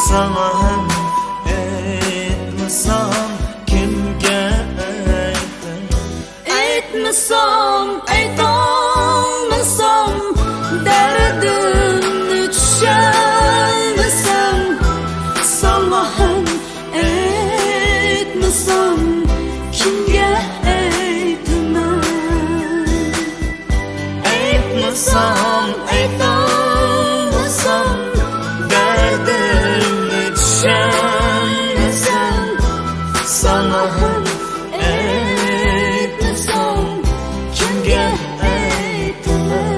Sana hem etmesem kimge aytım? Aytmasam, aytolmasam, derdimni tushunmasam, sana ham aytmasam kimga aytaman? Aytmasam, aytolmasam, derdimni tushunmasam, sana ham aytmasam kimga aytaman?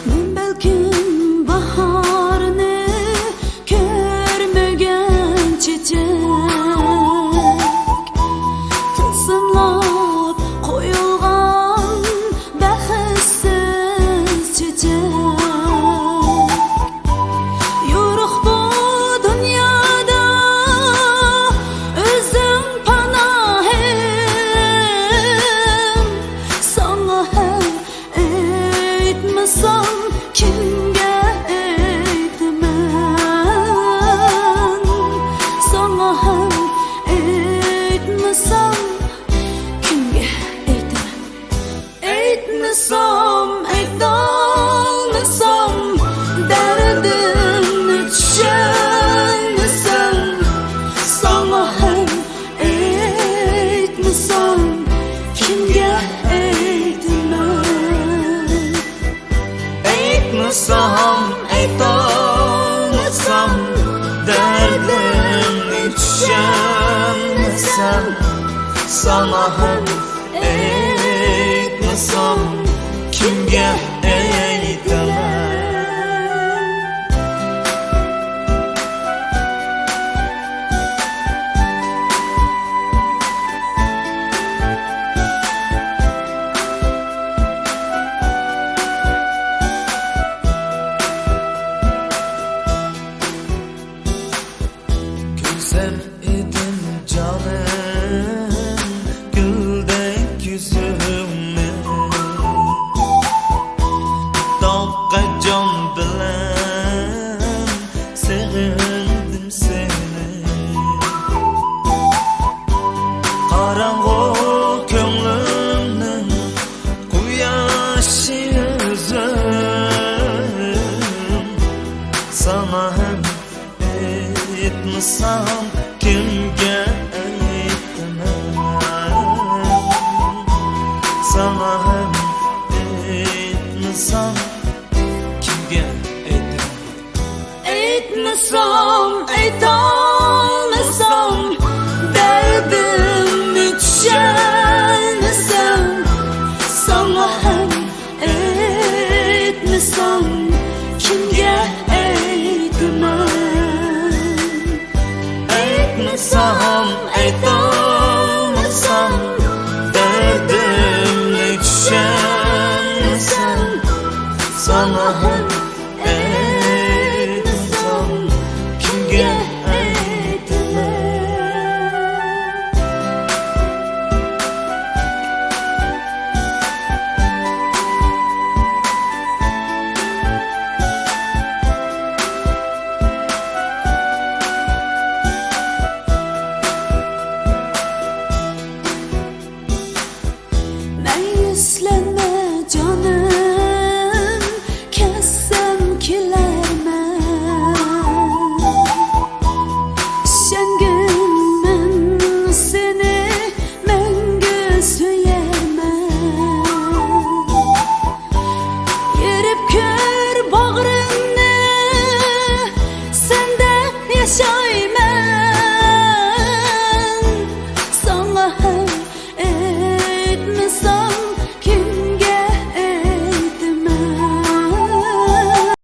Men belkim baharni ko'rmagan chechak, tılsımlab qo'yilgan baxtsiz chechak. Yo'q bu dunyoda o'zim panohim, sana ham aytmasam kimga aytaman? Sana ham aytmasam kimga aytaman? Aytmasam, aytolmasam, dardimni tushunmasam, sana ham aytmasam kimga aytaman? Aytmasam, aytolmasam, derdimni tushunmasam, sana ham aytmasam kimga aytaman? Güzel edin canım, güldek yüzümü, Dağqa can bilen sevindim seni. Qaranğu ko'nglimning quyoshi o'zim, sana ham aytmasam kimga aytaman? Sana ham aytmasam kimga aytaman? Aytmasam, aytolmasam, derdimni tushunmasam, sana ham aytmasam kimga aytaman? Aytmasam,